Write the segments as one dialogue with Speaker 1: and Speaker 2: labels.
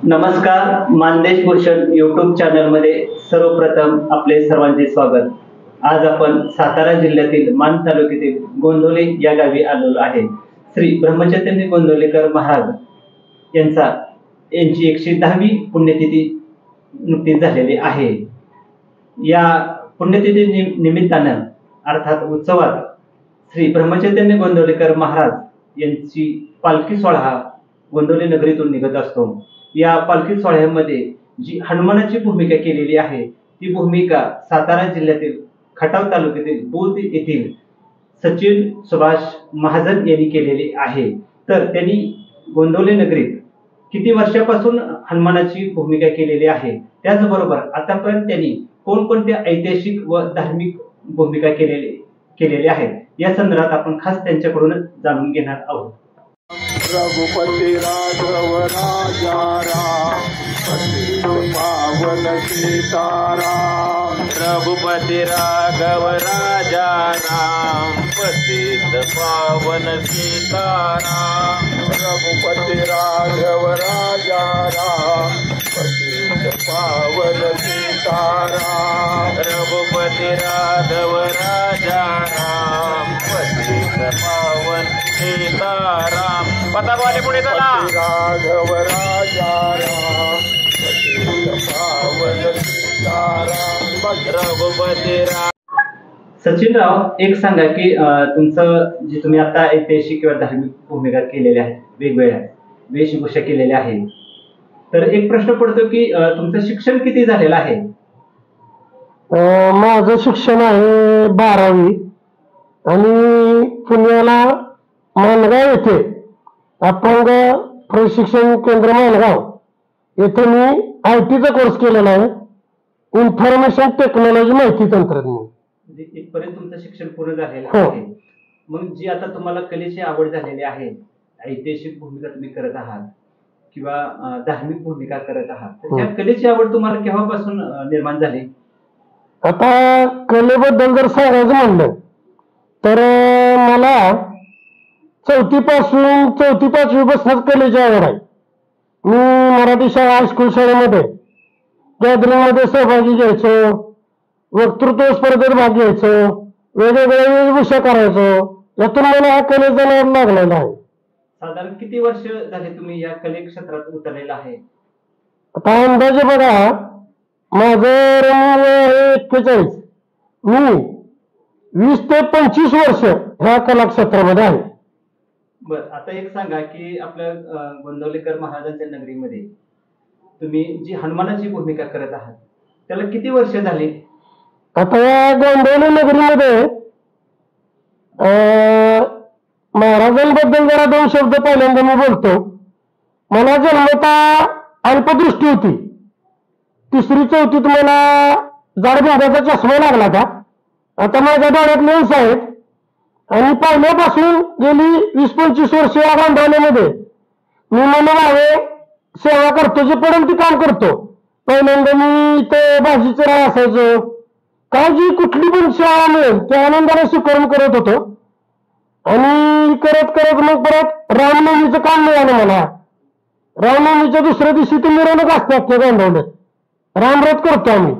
Speaker 1: नमस्कार, मानदेश भूषण यूट्यूब चॅनलमध्ये सर्वप्रथम आपले सर्वांचे स्वागत। आज आपण सातारा जिल्ह्यातील मान तालुक्यातील गोंदवले या गावी आलेलो आहे। श्री ब्रह्मचैतन्य गोंदवलेकर महाराज यांची 110वी पुण्यतिथी नुकतीच झालेली आहे। या पुण्यतिथी निमित्तानं अर्थात उत्सवात श्री ब्रह्मचैतन्य गोंदवलेकर महाराज यांची पालखी सोहळा गोंदवले नगरीतून निघत असतो। या पालखी सोहळ्यामध्ये जी हनुमानाची भूमिका केलेली आहे ती भूमिका सातारा जिल्ह्यातील खटाव तालुक्यातील बोध येथील सचिन सुभाष महाजन यांनी केलेली आहे। तर त्यांनी गोंदवले नगरीत किती वर्षापासून हनुमानाची भूमिका केलेली आहे, त्याचबरोबर आतापर्यंत त्यांनी कोणकोणत्या ऐतिहासिक व धार्मिक भूमिका केलेल्या आहेत या संदर्भात आपण खास त्यांच्याकडून जाणून घेणार आहोत।
Speaker 2: रघुपति राघव राजा राम पतित पावन सीताराम। रघुपति राघव राजा राम पतित पावन सीताराम। रघुपति राघव राजा राम पतित पावन सीताराम। रघुपति राघव राजा राम पतित पावन सीताराम। पता वाले पुढे चला। राघव राजा राम पतित पावन सीताराम। रघुपति राम।
Speaker 1: सचिनराव, एक सांगा की तुमचं जे तुम्ही आता ऐतिहासिक किंवा धार्मिक भूमिका केलेल्या आहेत, वेगवेगळ्या वेशभूषा केलेल्या आहेत, तर एक प्रश्न पडतो की तुमचं शिक्षण किती झालेलं आहे?
Speaker 3: माझं शिक्षण आहे 12वी आणि पुण्याला माणगाव येथे अपंग प्रशिक्षण केंद्र माणगाव येथे मी IT चा कोर्स केलेला आहे, इन्फॉर्मेशन टेक्नॉलॉजी माहिती तंत्रज्ञान।
Speaker 1: इथपर्यंत तुमचं शिक्षण पूर्ण झालेलं आहे। मग जी आता तुम्हाला कलेची आवड झालेली आहे, ऐतिहासिक भूमिका तुम्ही करत आहात किंवा धार्मिक भूमिका करत आहात, तर या कलेची आवड तुम्हाला केव्हापासून निर्माण झाली?
Speaker 3: आता कलेबद्दल जर सांगायचं म्हणलं तर मला 4थी पासून 4थी-5वी पासून कलेची आवड आहे। मी मराठी शाळा हायस्कूल शाळेमध्ये गॅदरिंग मध्ये सहभागी घ्यायचो, वक्तृत्व स्पर्धेत भाग घ्यायचो, वेगवेगळ्या वेशभूषा करायचो, यातून मला हा कलेचा नाद लागलेला आहे।
Speaker 1: साधारण किती वर्ष झाले तुम्ही या कले क्षेत्रात उतरलेला आहे?
Speaker 3: आता अंदाजे बघा, माझं रनिंग आहे 41, मी 20 ते 25 वर्ष ह्या कला क्षेत्रामध्ये आहे।
Speaker 1: बर, आता एक सांगा की आपल्या गोंदवलेकर महाराजांच्या नगरीमध्ये तुम्ही जी हनुमानाची भूमिका करत आहात त्याला किती वर्ष झाली?
Speaker 3: आता या गोंदवले नगरीमध्ये महाराजांबद्दल जरा 2 शब्द पहिल्यांदा मी बोलतो। मला जन्मता अल्पदृष्टी होती, 3री-4थीत मला जाडबिंदाचा चष्मा लागला था। आता माझ्या डोळ्यात लेन्स आहेत आणि पहिल्यापासून गेली 20-25 वर्ष या गोंदवलेमध्ये मी मनोभावे सेवा करतो, जे पडेल ती काम करतो। पहिल्यांदा मी इथे भाजीचं राह असायचो, काय जी कुठली पण सेवा मिळेल त्या आनंदाने स्वीकारून करत होतो। आणि करत करत मग परत रामनवमीचं काम मिळालं मला। रामनवमीच्या दुसऱ्या दिवशी ती मिरवणूक असते अख्ख्या गोंदवलेत, रामरथ करतो आम्ही।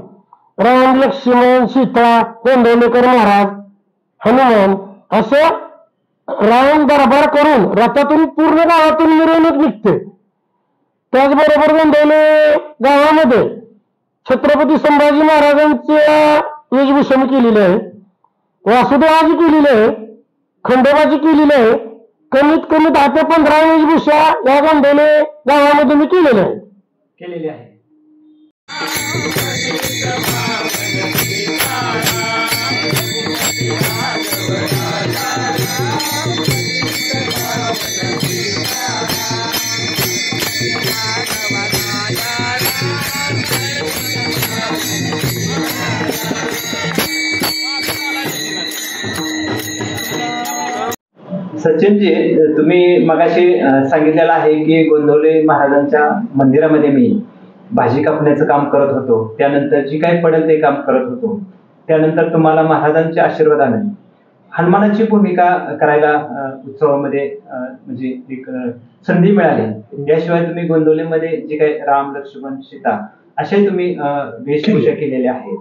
Speaker 3: राम, लक्ष्मण, सीता, गोंदवलेकर महाराज, हनुमान असं राम दरबार करून रथातून पूर्ण गावातून मिरवणूक निघते। त्याचबरोबर गोंदवले गावामध्ये छत्रपती संभाजी महाराजांच्या वेशभूषा मी केलेली आहे, वासुदेवाची केलेली आहे, खंडोबाची केलेली आहे। कमीत कमी 10 ते 15 वेशभूषा या गोंदवले गावामध्ये मी केलेली आहे।
Speaker 1: सचिनजी, तुम्ही मगाशी सांगितलेलं आहे की गोंदवले महाराजांच्या मंदिरामध्ये मी भाजी कापण्याचं काम करत होतो, त्यानंतर जी काही पडेल ते काम करत होतो, त्यानंतर तुम्हाला महाराजांच्या आशीर्वादाने हनुमानाची भूमिका करायला उत्सवामध्ये म्हणजे एक संधी मिळाली, याशिवाय तुम्ही गोंदवलेमध्ये जे काही राम लक्ष्मण सीता असे तुम्ही वेशभूषा केलेल्या आहेत.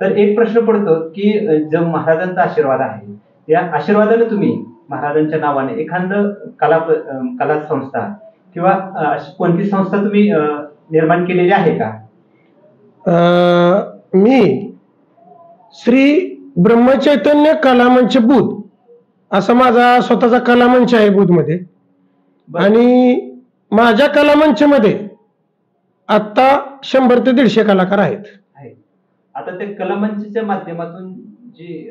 Speaker 1: तर एक प्रश्न पडतो की जो महाराजांचा आशीर्वाद आहे, या आशीर्वादाने तुम्ही महाराजांच्या नावाने एखादं कला संस्था किंवा अशी कोणती संस्था तुम्ही निर्माण केलेली आहे का?
Speaker 3: मी श्री ब्रह्मचैतन्य कलामंच बुध असा माझा स्वतःचा कलामंच आहे बुधमध्ये. आणि माझ्या कलामंचमध्ये आता 100 ते 150 कलाकार आहेत.
Speaker 1: आता त्या कलामंचच्या माध्यमातून जी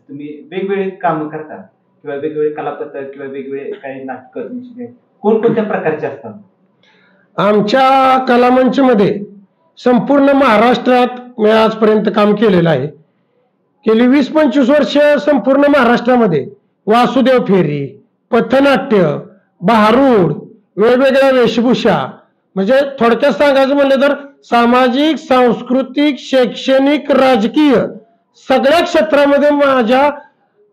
Speaker 1: तुम्ही वेगवेगळे काम करता किंवा वेगवेगळे कलापथक किंवा वेगवेगळे काही नाटकं तुमची कोणकोणत्या प्रकारचे असतात?
Speaker 3: आमच्या कलामंचमध्ये संपूर्ण महाराष्ट्रात मी आजपर्यंत काम केलेलं आहे. गेली 20-25 वर्ष संपूर्ण महाराष्ट्रामध्ये वासुदेव फेरी, पथनाट्य, भारूड, वेगवेगळ्या वेशभूषा, म्हणजे थोडक्यात सांगायचं म्हणलं तर सामाजिक, सांस्कृतिक, शैक्षणिक, राजकीय सगळ्या क्षेत्रामध्ये माझ्या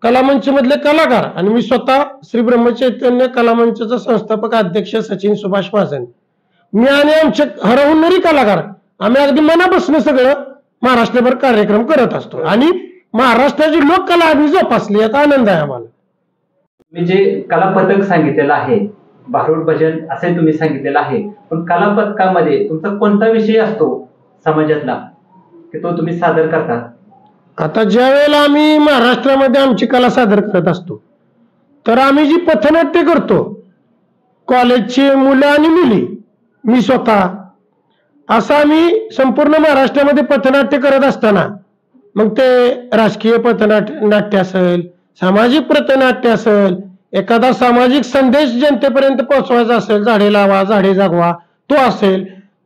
Speaker 3: कलामंच मधले कलाकार आणि मी स्वतः श्री ब्रह्मचैतन्य कलामंचचा संस्थापक अध्यक्ष सचिन सुभाष महाजन, मी आणि आमचे हरहुन्नरी कलाकार आम्ही अगदी मनापासून सगळं महाराष्ट्रभर कार्यक्रम करत असतो आणि महाराष्ट्राची लोककला आम्ही जोपासली याचा आनंद आहे आम्हाला.
Speaker 1: मी जे कलापथक सांगितलेलं आहे, भारूड भजन असे तुम्ही सांगितलेलं आहे, पण कलापथकामध्ये तुमचा कोणता विषय असतो समाजातला की तो तुम्ही सादर करता?
Speaker 3: आता ज्या वेळेला आम्ही महाराष्ट्रामध्ये आमची कला सादर करत असतो तर आम्ही जी पथनाट्य करतो, कॉलेजची मुलं आणि मुली, मी स्वतः असं आम्ही संपूर्ण महाराष्ट्रामध्ये पथनाट्य करत असताना मग ते राजकीय पथनाट्य असेल, सामाजिक पथनाट्य असेल, एखादा सामाजिक संदेश जनतेपर्यंत पोहोचवायचा असेल, झाडे लावा झाडे जगवा तो असेल,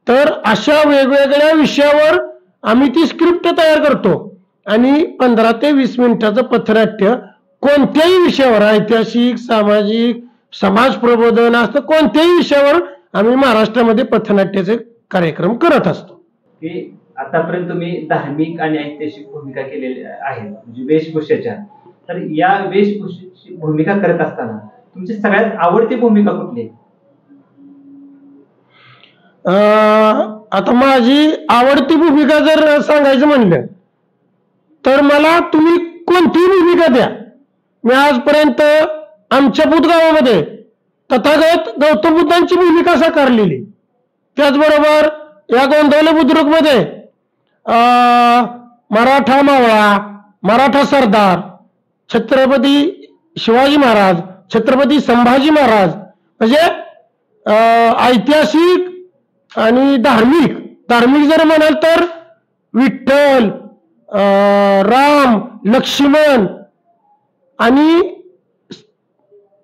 Speaker 3: तर अशा वेगवेगळ्या विषयावर आम्ही ती स्क्रिप्ट तयार करतो आणि 15 ते 20 मिनिटाचं पथनाट्य कोणत्याही विषयावर, ऐतिहासिक, सामाजिक, समाज प्रबोधन असतं कोणत्याही विषयावर आम्ही महाराष्ट्रामध्ये पथनाट्याचे कार्यक्रम करत असतो.
Speaker 1: की आतापर्यंत तुम्ही धार्मिक आणि ऐतिहासिक भूमिका केलेल्या आहेत म्हणजे वेशभूषेच्या, तर या वेशभूषेची भूमिका करत असताना तुमची सगळ्यात आवडती भूमिका कुठली?
Speaker 3: आता माझी आवडती भूमिका जर सांगायचं म्हणलं तर मला तुम्ही कोणतीही भूमिका द्या. मी आजपर्यंत आमच्या बुधगावामध्ये तथागत गौतम बुद्धांची भूमिका साकारलेली, त्याचबरोबर या गोंदवले बुद्रुक मध्ये मराठा मावळा, मराठा सरदार, छत्रपती शिवाजी महाराज, छत्रपती संभाजी महाराज, म्हणजे ऐतिहासिक आणि धार्मिक जर म्हणाल तर विठ्ठल, राम, लक्ष्मण आणि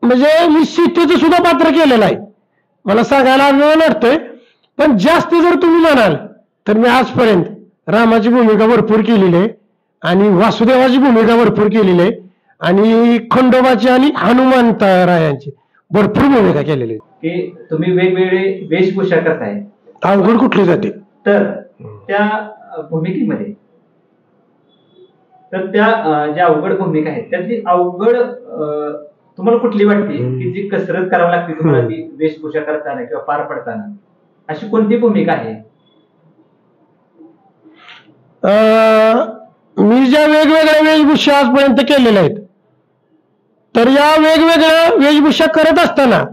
Speaker 3: म्हणजे मी सीतेचं सुद्धा पात्र केलेलं आहे. मला सांगायला अभिमान वाटतोय, पण जास्त जर तुम्ही म्हणाल तर मी आजपर्यंत रामाची भूमिका भरपूर केलेली आहे आणि वासुदेवाची भूमिका भरपूर केलेली आहे आणि खंडोबाची आणि हनुमंतरायांची भरपूर भूमिका केलेली आहे.
Speaker 1: की तुम्ही वेगवेगळे वेशभूषा करताय,
Speaker 3: अवघड कुठली जाते
Speaker 1: तर त्या भूमिकेमध्ये तर त्या ज्या अवघड भूमिका आहेत त्यातली अवघड तुम्हाला कुठली वाटते की जी कसरत करावी लागते तुम्हाला ती वेशभूषा करताना किंवा पार पडताना, अशी कोणती भूमिका आहे?
Speaker 3: मी ज्या वेगवेगळ्या वेशभूषा आजपर्यंत केलेल्या आहेत तर या वेगवेगळ्या वेशभूषा करत असताना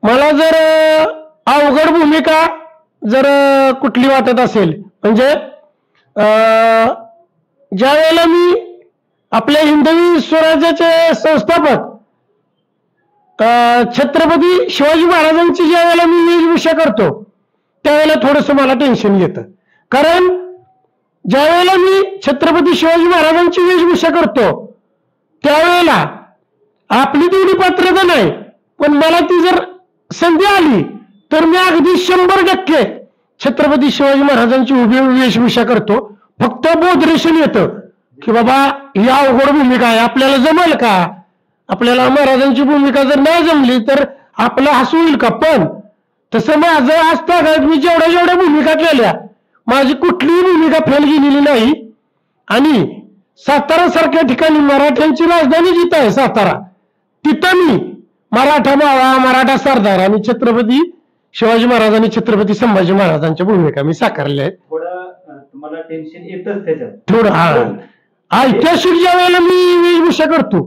Speaker 3: मला जर अवघड भूमिका जर कुठली वाटत असेल म्हणजे ज्या वेळेला मी आपल्या हिंदवी स्वराज्याचे संस्थापक छत्रपती शिवाजी महाराजांची ज्या वेळेला मी वेशभूषा करतो त्यावेळेला थोडंसं मला टेन्शन येतं, कारण ज्या वेळेला मी छत्रपती शिवाजी महाराजांची वेशभूषा करतो त्यावेळेला आपली तेवढी पात्रता नाही, पण मला ती जर संधी आली तर मी अगदी 100% छत्रपती शिवाजी महाराजांची उभी वेशभूषा करतो. फक्त बोधरेशन येतं की बाबा ही अवघड भूमिका आहे, आपल्याला जमेल का, आपल्याला महाराजांची भूमिका जर नाही जमली तर आपलं हसू होईल का. पण तसं माझं आज मी जेवढ्या भूमिका केल्या माझी कुठलीही भूमिका फेल गेलेली नाही. आणि सातारा सारख्या ठिकाणी मराठ्यांची राजधानी जिथं आहे सातारा, तिथं मी मराठा मावा, मराठा सरदार आणि छत्रपती शिवाजी महाराज आणि छत्रपती संभाजी महाराजांच्या भूमिका मी साकारल्या आहेत.
Speaker 1: थोडं तुम्हाला टेन्शन येतच त्याच्यात.
Speaker 3: थोडं ऐतिहासिक ज्या वेळेला मी वेशभूषा करतो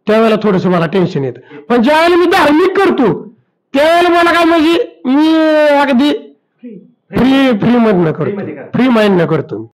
Speaker 3: त्यावेळेला थोडस मला टेन्शन येतं, पण ज्या वेळेला मी धार्मिक करतो त्यावेळेला मला काय म्हणजे मी अगदी फ्री मधनं करतो, फ्री माइंड न करतो.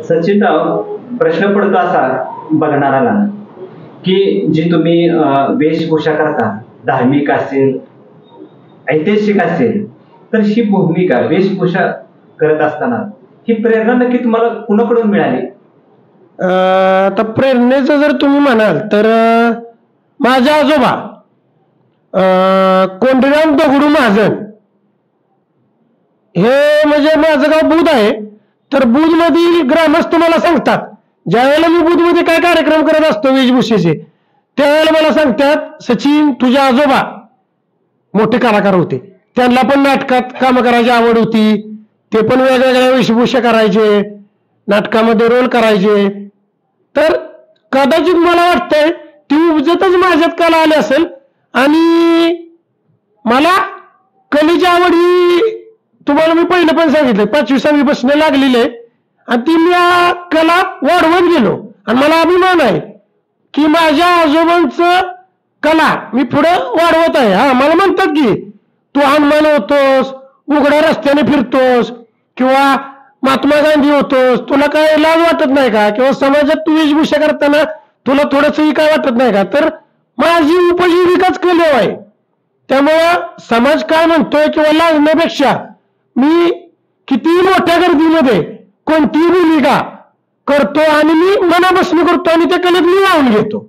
Speaker 1: सचिनराव, प्रश्न पडतो असा बघणाराला की जी तुम्ही वेशभूषा करता, धार्मिक असेल, ऐतिहासिक असेल, तर ही भूमिका वेशभूषा करत असताना ही प्रेरणा नक्की तुम्हाला कुणाकडून मिळाली?
Speaker 3: आता प्रेरणेचं जर तुम्ही म्हणाल तर माझे आजोबा कोंडीराम दगडू महाजन, हे म्हणजे माझं गाव बुध आहे, तर बुध मधील ग्रामस्थ मला सांगतात ज्या वेळेला मी बुध मध्ये काय कार्यक्रम करत असतो वेशभूषेचे त्यावेळेला मला सांगतात, सचिन तुझे आजोबा मोठे कलाकार होते, त्यांना पण नाटकात काम करायची आवड होती, ते पण वेगवेगळ्या वेशभूषा करायचे, नाटकामध्ये रोल करायचे, तर कदाचित मला वाटतंय ती उपजतच माझ्यात कला आली असेल आणि मला कलेची आवड ही तुम्हाला मी पहिलं पण सांगितलं 5वी-6वी पासून लागलेली आहे आणि ती मी कला वाढवत गेलो आणि मला अभिमान आहे की माझ्या आजोबांचं कला मी पुढे वाढवत आहे. हा, मला म्हणतात की तू हनुमान होतोस, उघड्या रस्त्याने फिरतोस किंवा महात्मा गांधी होतोस, तुला काय लाज वाटत नाही का, किंवा समाजात तू वेशभूषा करताना तुला थोडंसंही काय वाटत नाही का, तर माझी उपजीविकाच कला आहे. त्यामुळं समाज काय म्हणतोय किंवा लाजण्यापेक्षा मी कितीही मोठ्या गर्दीमध्ये कोणतीही भूमिका करतो आणि मी मनापासून करतो आणि त्या कलेत मी वाहून घेतो.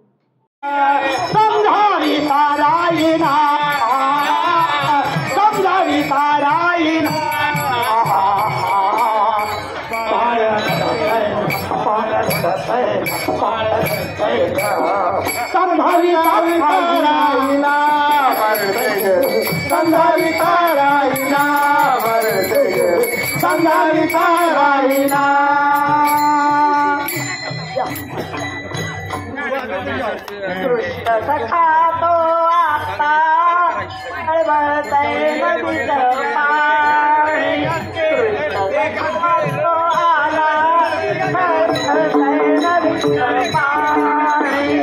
Speaker 4: खातो आता नदीचं पाणी, खातो आला नदीचं पाणी,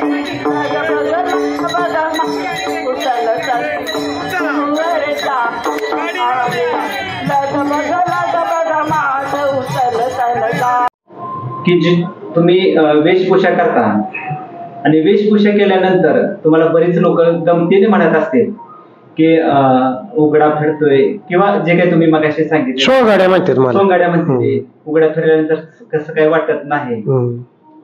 Speaker 1: की जी तुम्ही वेशभूषा करता आणि वेशभूषा केल्यानंतर तुम्हाला बरीच लोक गमतीने म्हणत असतील की उघडा फिरतोय किंवा जे काही तुम्ही मगाशी सांगितलं
Speaker 3: सोंगाड्या म्हणतात मला,
Speaker 1: सोंगाड्या म्हणते, उघड्या फिरल्यानंतर कसं काही वाटत नाही.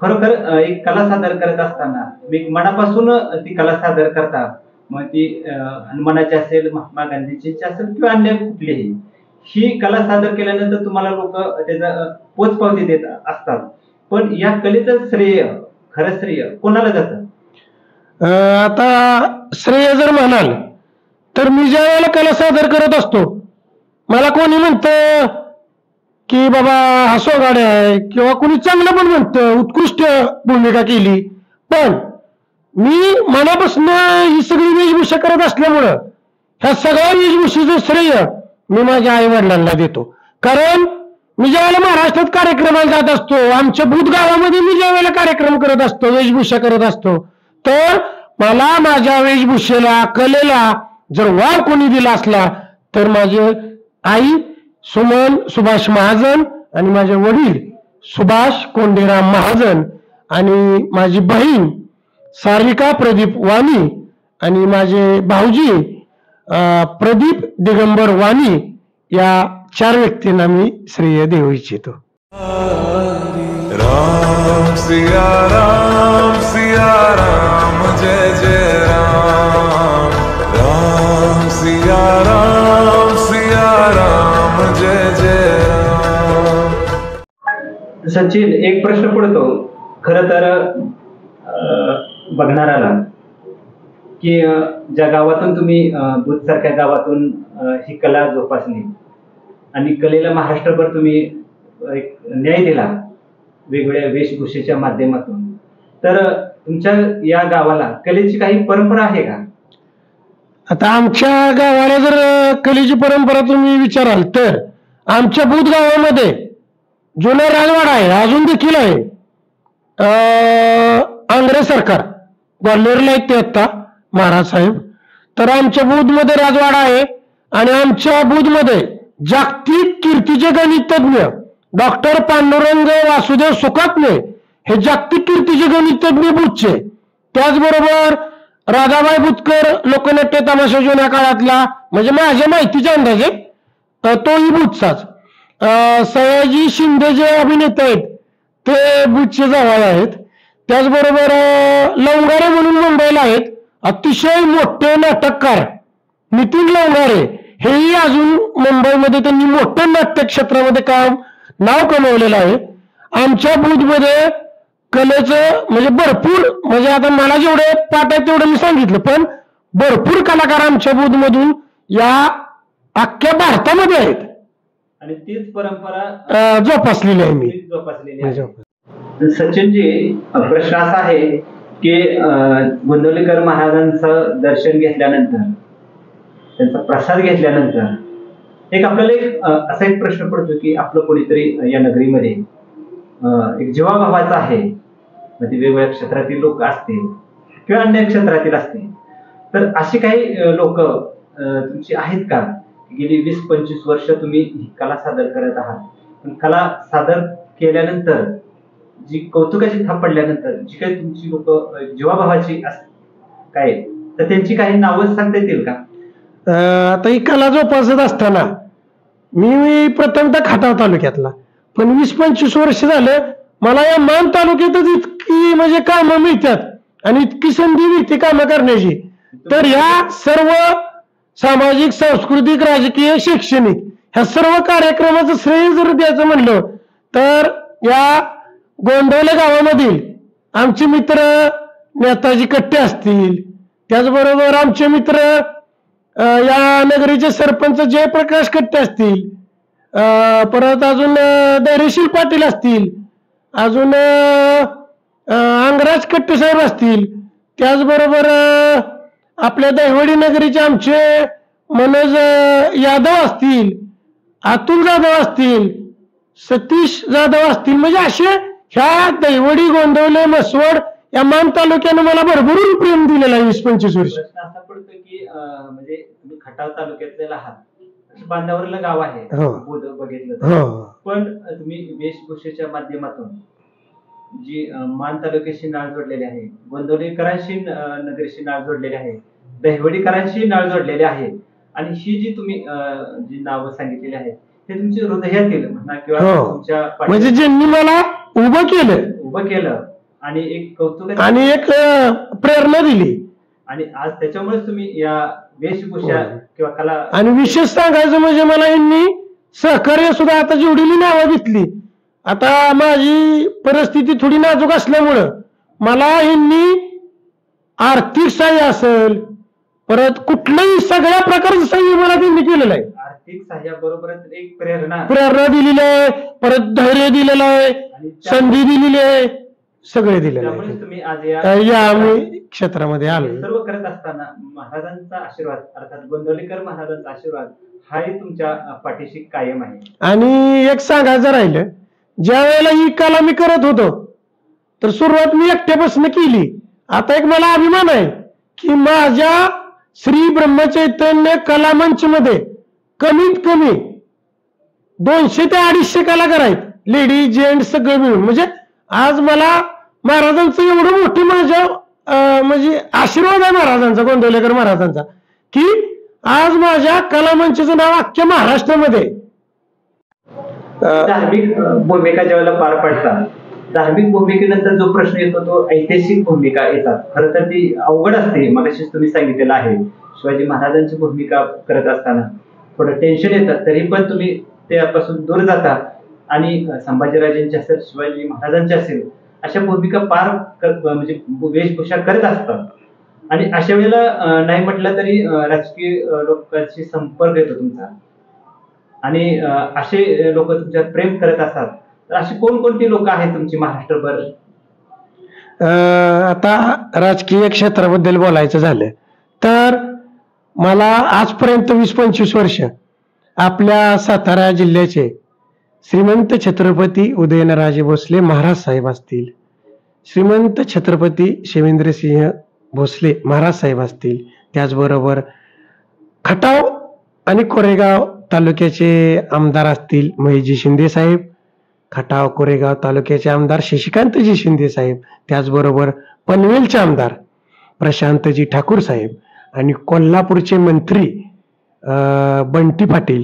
Speaker 1: खरोखर एक कला सादर करत असताना मी मनापासून ती कला सादर करता, मग ती हनुमानाची असेल, महात्मा गांधीची असेल किंवा अन्य कुठलीही, ही कला सादर केल्यानंतर तुम्हाला लोक त्याचा पोचपावती देत असतात, पण या कलेचं श्रेय, खरं श्रेय कोणाला जातं?
Speaker 3: आता श्रेय जर म्हणाल तर मी ज्या वेळेला कला सादर करत असतो मला कोणी म्हणतं की बाबा हा सोंगाड्या आहे किंवा कोणी चांगलं पण म्हणतं उत्कृष्ट भूमिका केली, पण मी मनापासून ही सगळी वेशभूषा करत असल्यामुळं ह्या सगळ्या वेशभूषेचं श्रेय मी माझ्या आई वडिलांना देतो. कारण मी ज्या वेळेला महाराष्ट्रात कार्यक्रमाला जात असतो, आमच्या भूत गावामध्ये मी ज्या वेळेला कार्यक्रम करत असतो, वेशभूषा करत असतो, तर मला माझ्या वेशभूषेला, कलेला जर वाव कोणी दिला असला तर माझे आई सुमन सुभाष महाजन आणि माझे वडील सुभाष कोंडीराम महाजन आणि माझी बहीण सारिका प्रदीप वाणी आणि माझे भाऊजी प्रदीप दिगंबर वाणी या 4 व्यक्तींना मी श्रेय देऊ इच्छितो.
Speaker 2: राम सिया राम जय जय राम. राम सिया राम जय जय राम.
Speaker 1: सचिन, एक प्रश्न पडतो खर तर बघणाराला, की ज्या गावातून तुम्ही बुध सारख्या गावातून ही कला जोपासली आणि कलेला महाराष्ट्रभर तुम्ही एक न्याय दिला वेगवेगळ्या वेशभूषेच्या माध्यमातून, तर तुमच्या या गावाला कलेची काही परंपरा आहे का?
Speaker 3: आता आमच्या गावाला जर कलेची परंपरा तुम्ही विचाराल तर आमच्या बुध गावामध्ये जुना राजवाडा आहे, अजून देखील आहे. आंग्रे सरकार ग्वाल्हेरला आहेत ते आता महाराज साहेब. तर आमच्या बुधमध्ये राजवाडा आहे आणि आमच्या बुधमध्ये जागतिक कीर्तीचे गणितज्ञ डॉक्टर पांडुरंग वासुदेव सुकात्मे हे जागतिक कीर्तीचे गणितज्ञ बुधचे. त्याचबरोबर राधाबाई बुधकर लोकनाट्य तमाशा जुन्या काळातला, म्हणजे माझ्या माहितीच्या अंदाजे तोही बुधचाच. सयाजी शिंदे जे अभिनेते आहेत ते बुधचे जवळ आहेत. त्याचबरोबर लवंगारे म्हणून मुंबईला आहेत, अतिशय मोठे नाटककार नितीन लवंगारे, हेही अजून मुंबईमध्ये त्यांनी मोठं नाट्य क्षेत्रामध्ये काम नाव कमवलेलं आहे. आमच्या बुधमध्ये कलेचं म्हणजे भरपूर, म्हणजे आता मला जेवढे पाठ आहे तेवढं मी सांगितलं, पण भरपूर कलाकार आमच्या बुधमधून या अख्ख्या भारतामध्ये आहेत
Speaker 1: आणि तीच परंपरा
Speaker 3: जोपासलेली आहे मी.
Speaker 1: जोपासलेली आहे. सचिनजी, प्रश्न असा आहे की गोंदवलेकर महाराजांचं दर्शन घेतल्यानंतर, त्यांचा प्रसाद घेतल्यानंतर एक आपल्याला असा एक प्रश्न पडतो की आपलं कोणीतरी या नगरीमध्ये एक जीवाभावाचा आहे, म्हणजे वेगवेगळ्या क्षेत्रातील लोक असतील किंवा अन्य क्षेत्रातील असतील, तर अशी काही लोक तुमची आहेत का? गेली 20-25 वर्ष तुम्ही ही कला सादर करत आहात, पण कला सादर केल्यानंतर जी कौतुकाची थाप पडल्यानंतर जी काही तुमची लोक जीवाभावाची काय, तर त्यांची काही नावं सांगता येतील का?
Speaker 3: आता ही कला जोपासत असताना मी प्रथमतः खटाव तालुक्यातला, पण 20-25 वर्ष झालं मला या मान तालुक्यातच इतकी म्हणजे कामं मिळतात आणि इतकी संधी मिळते कामं करण्याची. तर ह्या सर्व सामाजिक, सांस्कृतिक, राजकीय, शैक्षणिक ह्या सर्व कार्यक्रमाचं श्रेय जर द्यायचं म्हणलं तर या गोंदवले गावामधील आमचे मित्र नेताजी कट्टे असतील, त्याचबरोबर आमचे मित्र या नगरीचे सरपंच जयप्रकाश कट्टे असतील, परत अजून धैर्यशील पाटील असतील, अजून अंगराज कट्टे साहेब असतील, त्याचबरोबर आपल्या दहिवडी नगरीचे आमचे मनोज यादव असतील, अतुल जाधव असतील, सतीश जाधव असतील, म्हणजे असे ह्या दहिवडी, गोंदवले, म्हसवड या मान तालुक्यानं मला भरभरून प्रेम दिलेलं आहे 20-25 वर्ष.
Speaker 1: प्रश्न असा पडतो की म्हणजे तुम्ही खटाव तालुक्यातले आहात, बांधावरलं गाव आहे बघितलं तर, पण तुम्ही वेशभूषेच्या माध्यमातून जी मान तालुक्याशी नाळ जोडलेली आहे, गोंदवलेकरांशी नगरीशी नाळ जोडलेली आहे, दहिवडीकरांशी नाळ जोडलेली आहे, आणि ही जी तुम्ही जी नावं सांगितलेली आहेत ते तुमच्या हृदयातील म्हणा किंवा तुमच्या
Speaker 3: म्हणजे ज्यांनी मला उभं केलं
Speaker 1: आणि एक कौतुक
Speaker 3: आणि एक प्रेरणा दिली,
Speaker 1: आणि आज त्याच्यामुळेच तुम्ही या वेशभूषा किंवा कला.
Speaker 3: आणि विशेष सांगायचं म्हणजे मला यांनी सहकार्य सुद्धा, आता जेवढी मी नावं घेतली, आता माझी परिस्थिती थोडी नाजूक असल्यामुळं मला यांनी आर्थिक सहाय्य असेल, परत कुठलंही सगळ्या प्रकारचं सहाय्य मला त्यांनी केलेलं आहे.
Speaker 1: आर्थिक सहाय्याबरोबरच एक प्रेरणा
Speaker 3: दिलेली आहे, परत धैर्य दिलेलं आहे, संधी दिलेली आहे, सगळे दिलेलं आहे.
Speaker 1: तुम्ही आज
Speaker 3: या आम्ही क्षेत्रामध्ये आलो.
Speaker 1: सर्व करत असताना महाराजांचा आशीर्वाद, अर्थात गोंदवलेकर महाराजांचा आशीर्वाद हाही तुमच्या पाठीशी कायम आहे.
Speaker 3: आणि एक सांगायचं राहिलं, ज्या वेळेला ही कला मी करत होतो तर सुरुवात मी एकट्यापासून केली. आता एक मला अभिमान आहे की माझ्या श्री ब्रह्मचैतन्य कला मंच मध्ये कमीत कमी 200 ते 250 कलाकार आहेत, लेडीज जेंट्स सगळे मिळून. म्हणजे आज मला महाराजांचं एवढं मोठी माझ्या म्हणजे आशीर्वाद आहे महाराजांचा, गोंदवलेकर महाराजांचा, की आज माझ्या कलामंचचं नाव अख्ख्या महाराष्ट्रामध्ये आहे.
Speaker 1: धार्मिक भूमिका ज्यावेळेला पार पडतात, धार्मिक भूमिकेनंतर जो प्रश्न येतो तो ऐतिहासिक भूमिका येतात. खरं तर ती अवघड असते. मगाशीच तुम्ही सांगितलेलं आहे, शिवाजी महाराजांची भूमिका करत असताना थोडं टेन्शन येतं, तरी पण तुम्ही त्यापासून दूर जाता आणि संभाजीराजांची असेल, शिवाजी महाराजांची असेल, अशा भूमिका पार म्हणजे वेशभूषा करत असतात. आणि अशा वेळेला नाही म्हटलं तरी राजकीय लोकांशी संपर्क येतो तुमचा, आणि असे लोक तुमच्यावर प्रेम करत असतात. तर अशी कोणकोणती लोक आहेत तुमची महाराष्ट्रभर?
Speaker 3: आता राजकीय क्षेत्राबद्दल बोलायचं झालं तर मला आजपर्यंत 20-25 वर्ष आपल्या सातारा जिल्ह्याचे श्रीमंत छत्रपती उदयनराजे भोसले महाराज साहेब असतील, श्रीमंत छत्रपती शिवेंद्रसिंह भोसले महाराज साहेब असतील, त्याचबरोबर खटाव आणि कोरेगाव तालुक्याचे आमदार असतील महेशजी शिंदे साहेब, खटाव कोरेगाव तालुक्याचे आमदार शशिकांतजी शिंदे साहेब, त्याचबरोबर पनवेलचे आमदार प्रशांतजी ठाकूर साहेब, आणि कोल्हापूरचे मंत्री बंटी पाटील,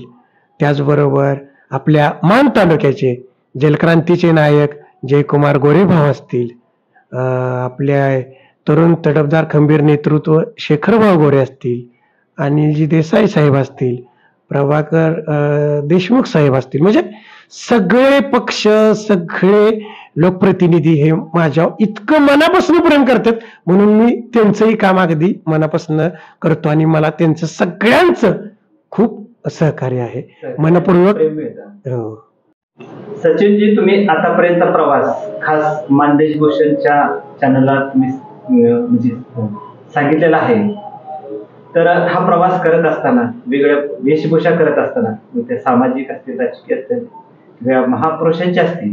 Speaker 3: त्याचबरोबर आपल्या मान तालुक्याचे जलक्रांतीचे नायक जयकुमार गोरेभाव असतील, आपल्या तरुण तडफदार खंबीर नेतृत्व शेखरभाऊ गोरे असतील, अनिलजी देसाई साहेब असतील, प्रभाकर देशमुख साहेब असतील, म्हणजे सगळे पक्ष, सगळे लोकप्रतिनिधी हे माझ्या इतकं मनापासून प्रेम करतात, म्हणून मी त्यांचंही काम अगदी मनापासून करतो आणि मला त्यांचं सगळ्यांचं खूप सहकार्य आहे, मनपूर्वक. हो.
Speaker 1: सचिनजी, तुम्ही आतापर्यंतचा प्रवास खास मानदेश भूषणच्या चॅनलला तुम्ही म्हणजे सांगितलेला आहे. तर हा प्रवास करत असताना, वेगळ्या वेशभूषा करत असताना, त्या सामाजिक असतील, राजकीय असतील, वेगळ्या महापुरुषांचे असतील,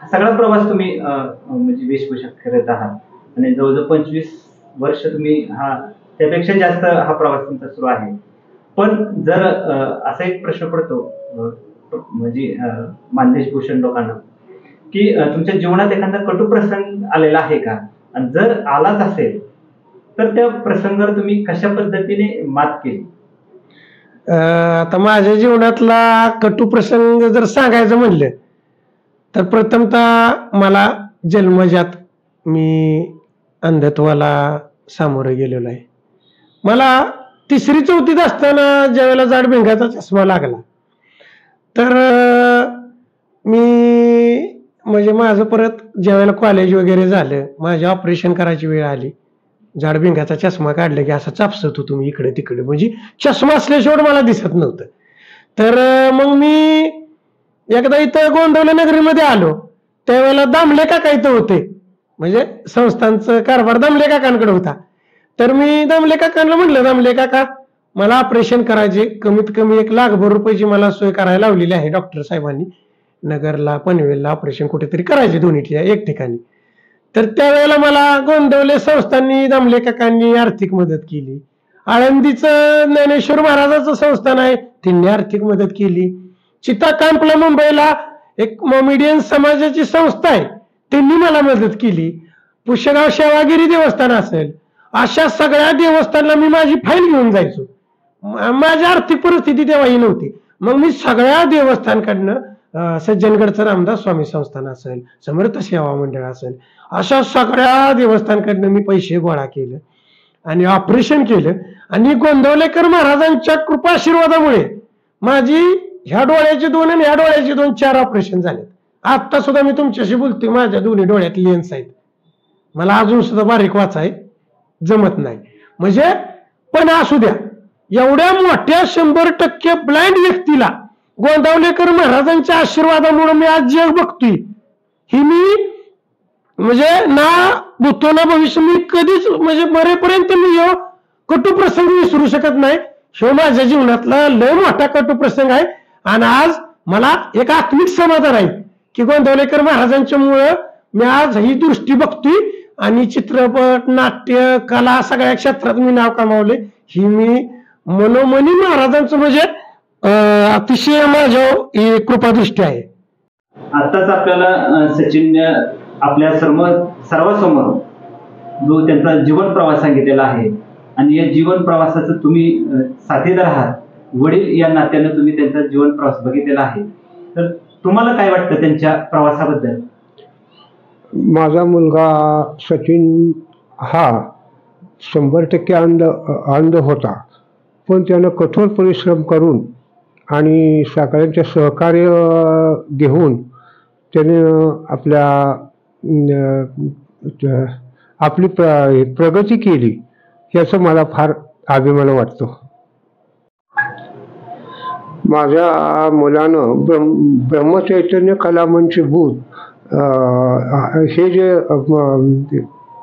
Speaker 1: हा सगळा प्रवास तुम्ही म्हणजे वेशभूषा करत आहात आणि जवळजवळ 25 वर्ष तुम्ही त्यापेक्षा जास्त हा प्रवास तुमचा सुरू आहे. पण जर असा एक प्रश्न पडतो म्हणजे मानदेश भूषण लोकांना, की तुमच्या जीवनात एखादा कटू प्रसंग आलेला आहे का, आणि जर आलाच असेल तर त्या प्रसंगावर तुम्ही कशा पद्धतीने मात केली?
Speaker 3: आता माझ्या जीवनातला कटू प्रसंग जर सांगायचं म्हणलं तर प्रथमतः मला जन्मजात मी अंधत्वाला सामोरं गेलेलो आहे. मला 3री-4थीत असताना ज्यावेळेला जाड भिंगाचा चष्मा लागला तर मी म्हणजे माझं परत ज्यावेळेला कॉलेज वगैरे झालं, माझे ऑपरेशन करायची वेळ आली, जाड भिंगाचा चष्मा काढला की असं चापसत होतो मी इकडे तिकडे, म्हणजे चष्मा असल्याशिवाय मला दिसत नव्हतं. तर मग मी एकदा इथं गोंदवले नगरीमध्ये आलो, त्यावेळेला दामले काका इथं होते, म्हणजे संस्थांचं कारभार दामले काकांकडे होता. तर मी दामले काकांना म्हटलं, दामले काका मला ऑपरेशन करायचे, कमीत कमी 1,00,000 रुपयाची मला सोय करायला लावलेली आहे डॉक्टर साहेबांनी, नगरला पनवेलला ऑपरेशन कुठेतरी करायचे दोन्ही एक ठिकाणी. तर त्यावेळेला मला गोंदवले संस्थांनी, दामले काकांनी आर्थिक मदत केली. आळंदीचं ज्ञानेश्वर महाराजाचं संस्थान आहे, त्यांनी आर्थिक मदत केली. चित्ताकांपला मुंबईला एक मोमेडियन समाजाची संस्था आहे, त्यांनी मला मदत केली. पुष्यगाव शेवागिरी देवस्थान असेल, अशा सगळ्या देवस्थानला मी माझी फाईल घेऊन जायचो. माझी आर्थिक परिस्थिती तेव्हाही नव्हती. मग मी सगळ्या देवस्थानकडनं सज्जनगडचं रामदास स्वामी संस्थान असेल, समर्थ सेवा मंडळ असेल, अशा सगळ्या देवस्थानकडनं मी पैसे गोळा केले आणि ऑपरेशन केलं. आणि गोंदवलेकर महाराजांच्या कृपाशीर्वादामुळे माझी ह्या डोळ्याचे 2 आणि ह्या डोळ्याचे 2 4 ऑपरेशन झाले. आता सुद्धा मी तुमच्याशी बोलतोय, माझ्या दोन्ही डोळ्यात लेन्स आहेत, मला अजून सुद्धा बारीक वाचाय जमत नाही. म्हणजे पण असू द्या, एवढ्या मोठ्या 100% ब्लाइंड व्यक्तीला गोंदवलेकर महाराजांच्या आशीर्वादामुळे मी आज जग बघतोय. ही मी म्हणजे ना भूतो ना भविष्य, मी कधीच म्हणजे मरेपर्यंत मी ह्यो कटू प्रसंग विसरू शकत नाही. ह्यो माझ्या जीवनातला लय मोठा कटू प्रसंग आहे. आणि आज मला एक आत्मिक समाधान आहे की गोंदवलेकर महाराजांच्या मुळे मी आज ही दृष्टी बघतोय आणि चित्रपट, नाट्य, कला सगळ्या क्षेत्रात मी नाव कमावले. ही मी मनोमनी महाराजांचं म्हणजे अतिशय माझ्या कृपादृष्टी आहे.
Speaker 1: आताच आपल्याला सचिन आपल्या सर्वांसमोर जो त्यांचा जीवन प्रवास सांगितलेला आहे आणि या जीवन प्रवासाचं तुम्ही साथीदार आहात, वडील या नात्यानं तुम्ही त्यांचा जीवन प्रवास बघितलेला आहे, तर तुम्हाला काय वाटतं त्यांच्या प्रवासाबद्दल?
Speaker 3: माझा मुलगा सचिन हा 100% अंध होता, पण त्यानं कठोर परिश्रम करून आणि सगळ्यांचे सहकार्य घेऊन त्याने आपली प्रगती केली, याचा मला फार अभिमान वाटतो. माझ्या मुलानं ब्रह्मचैतन्य कला मंच भूत हे जे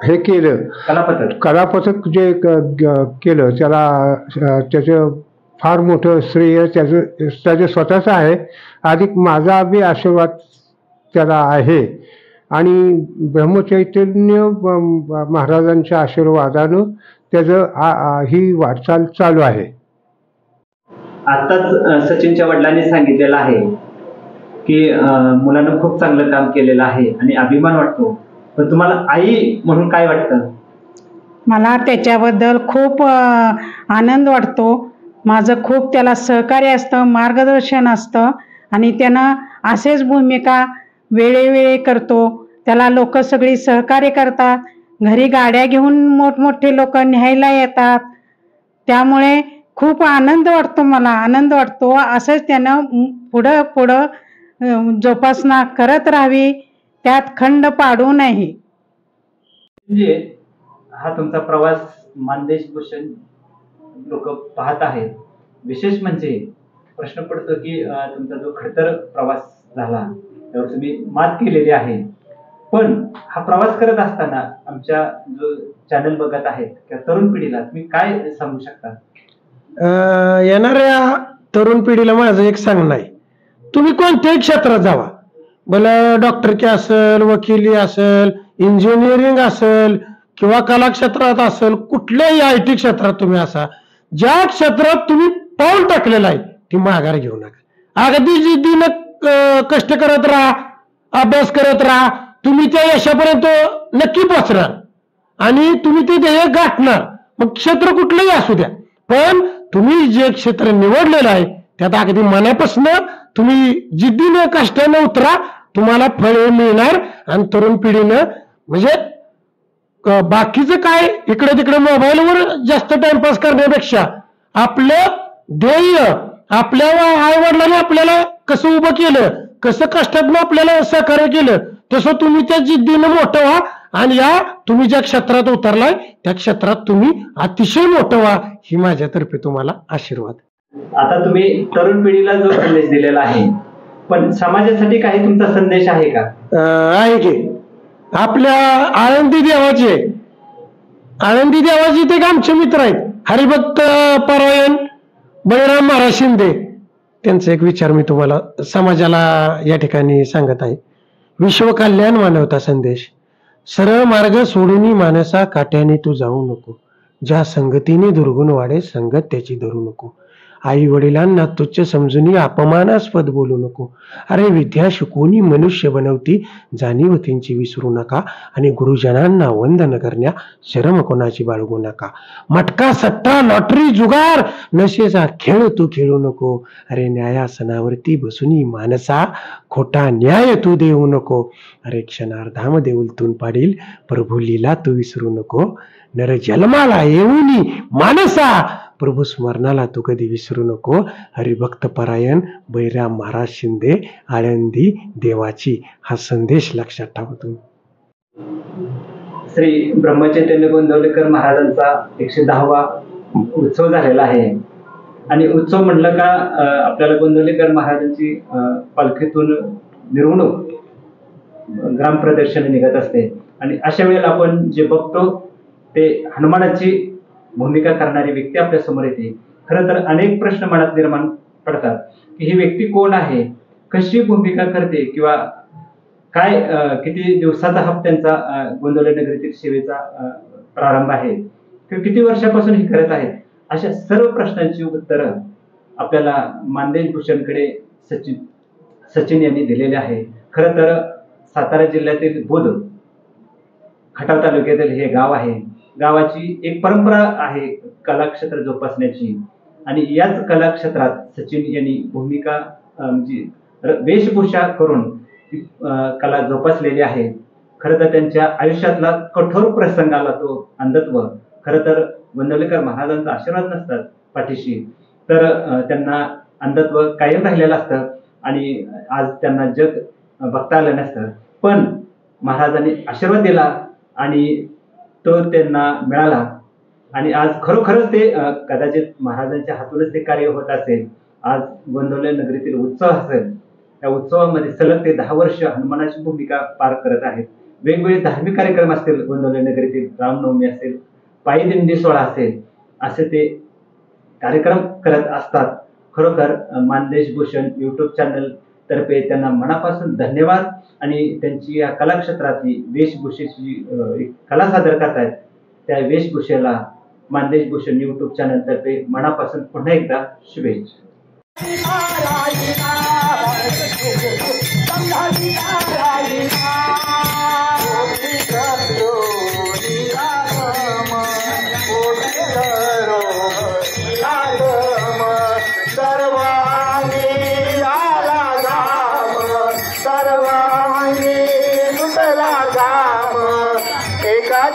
Speaker 3: हे केलं, कलापथक जे केलं, त्याचं फार मोठं श्रेय त्याचं स्वतःचं आहे. अधिक माझा बी आशीर्वाद त्याला आहे आणि ब्रह्मचैतन्य महाराजांच्या आशीर्वादानं त्याचं ही वाटचाल चालू आहे.
Speaker 1: आताच सचिनच्या वडिलांनी सांगितलेलं आहे की मुलानं खूप चांगलं काम केलेलं आहे आणि अभिमान वाटतो, पण तुम्हाला आई म्हणून काय वाटतं?
Speaker 5: मला त्याच्याबद्दल खूप आनंद वाटतो. माझं खूप त्याला सहकार्य असतं, मार्गदर्शन असतं आणि त्यानं असेच भूमिका वेळोवेळी करतो. त्याला लोक सगळी सहकार्य करतात, घरी गाड्या घेऊन मोठमोठे लोक न्यायला येतात. त्यामुळे खूप आनंद वाटतो, मला आनंद वाटतो. असंच त्यानं पुढं पुढं जोपासना करत राहावी, त्यात खंड पाडू नये.
Speaker 1: म्हणजे हा तुमचा प्रवास मानदेश भूषण लोक पाहत आहेत. विशेष म्हणजे प्रश्न पडतो की तुमचा जो खडतर प्रवास झाला त्यावर तुम्ही मात केलेली आहे, पण हा प्रवास करत असताना आमच्या जो चॅनल बघत आहेत त्या तरुण पिढीला तुम्ही काय सांगू शकता?
Speaker 3: येणाऱ्या तरुण पिढीला माझं एक सांगणं आहे, तुम्ही कोणत्याही क्षेत्रात जावा, भले डॉक्टरकी असेल, वकिली असेल, इंजिनिअरिंग असेल किंवा कला क्षेत्रात असेल, कुठल्याही IT क्षेत्रात तुम्ही असा, ज्या क्षेत्रात तुम्ही पाऊल टाकलेलं आहे ती माघार घेऊ नका. अगदी जिद्दीनं कष्ट करत राहा, अभ्यास करत राहा, तुम्ही त्या यशापर्यंत नक्की पोचणार आणि तुम्ही ते ध्येय गाठणार. मग क्षेत्र कुठलंही असू द्या, पण तुम्ही जे क्षेत्र निवडलेलं आहे त्यात अगदी मनापासून तुम्ही जिद्दीनं कष्टानं उतरा, तुम्हाला फळे मिळणार. आणि तरुण पिढीनं म्हणजे बाकीचं काय इकडे तिकडे मोबाईलवर जास्त टाइमपास करण्यापेक्षा आपलं ध्येय, आपल्या आई वडिलांनी आपल्याला कसं उभं केलं, कसं कष्टातनं आपल्याला सहकार्य केलं, तसं तुम्ही त्या जिद्दीनं मोठं व्हा आणि या तुम्ही ज्या क्षेत्रात उतरलाय त्या क्षेत्रात तुम्ही अतिशय मोठं व्हा, ही माझ्यातर्फे तुम्हाला आशीर्वाद.
Speaker 1: आता तुम्ही तरुण पिढीला जो संदेश दिलेला आहे, पण समाजासाठी काही तुमचा संदेश आहे का?
Speaker 3: आहे की आपल्या आळंदी देवाचे ते आमचे मित्र आहेत, हरिभक्त परायण बळीराम महाराज शिंदे. त्यांचा एक विचार मी तुम्हाला समाजाला या ठिकाणी सांगत आहे. विश्वकल्याण मानवता संदेश. सरळ मार्ग सोडून मानसा काट्याने तू जाऊ नको, ज्या संगतीने दुर्गुण वाढे संगत त्याची धरू नको. आई वडिलांना तुच्छ समजून अपमानास्पद बोलू नको. अरे विद्या शिकवून मनुष्य बनवती, जाणीव त्यांची विसरू नका. आणि गुरुजनांना वंदन करण्या शरम कोणाची बाळगू नका. मटका सट्टा लॉटरी जुगार नशेचा खेळ तू खेळू नको. अरे न्यायासनावरती बसून मानसा खोटा न्याय तू देऊ नको. अरे क्षणार्धामध्ये उलटून पाडील प्रभू लीला तू विसरू नको. नर जन्माला येऊनी मानसा प्रभू स्मरणाला तू कधी विसरू नको. हरिभक्त परायण बळीराम महाराज शिंदे, आळंदी देवाची. हा संदेश लक्षात ठेवा तुम्ही.
Speaker 1: श्री ब्रह्मचैतन्य गोंदवलेकर महाराजांचा 110वा उत्सव झालेला आहे आणि उत्सव म्हणलं का आपल्याला गोंदवलेकर महाराजांची पालखीतून मिरवणूक ग्रामप्रदर्शन निघत असते आणि अशा वेळेला आपण जे बघतो ते हनुमानाची भूमिका करणारी व्यक्ती आपल्या समोर येते. खरं तर अनेक प्रश्न मनात निर्माण पडतात की ही व्यक्ती कोण आहे, कशी भूमिका करते किंवा काय किती दिवसाचा हा त्यांचा गोंदवले नगरीतील सेवेचा प्रारंभ आहे किंवा किती वर्षापासून हे करत आहेत. अशा सर्व प्रश्नांची उत्तरं आपल्याला मानदेश भूषणकडे सचिन यांनी दिलेले आहे. खरं तर सातारा जिल्ह्यातील बुध खटाव तालुक्यातील हे गाव आहे. गावाची एक परंपरा आहे कलाक्षेत्र जोपासण्याची आणि याच कलाक्षेत्रात सचिन यांनी भूमिका म्हणजे वेशभूषा करून कला जोपासलेली आहे. खरं तर त्यांच्या आयुष्यातला कठोर प्रसंग आला तो अंधत्व. खरं तर गोंदवलेकर महाराजांचा आशीर्वाद नसतात पाठीशी तर त्यांना अंधत्व कायम राहिलेलं असतं आणि आज त्यांना जग बघता आलं नसतं. पण महाराजांनी आशीर्वाद दिला आणि तो त्यांना मिळाला आणि आज खरोखरच ते कदाचित महाराजांच्या हातूनच ते कार्य होत असेल. आज गोंदवले नगरीतील उत्सव असेल त्या उत्सवामध्ये सलग ते 10 वर्ष हनुमानाची भूमिका पार करत आहेत. वेगवेगळे धार्मिक कार्यक्रम असतील गोंदवले नगरीतील, रामनवमी असेल, पायी दिंडी सोहळा असेल, असे ते कार्यक्रम करत असतात. खरोखर मानदेश भूषण युट्यूब चॅनल तर्फे त्यांना मनापासून धन्यवाद आणि त्यांची या कलाक्षेत्रातली वेशभूषेची एक कला सादर करतायत त्या वेशभूषेला मानदेश भूषण युट्यूब चॅनल तर्फे मनापासून पुन्हा एकदा शुभेच्छा.
Speaker 6: एका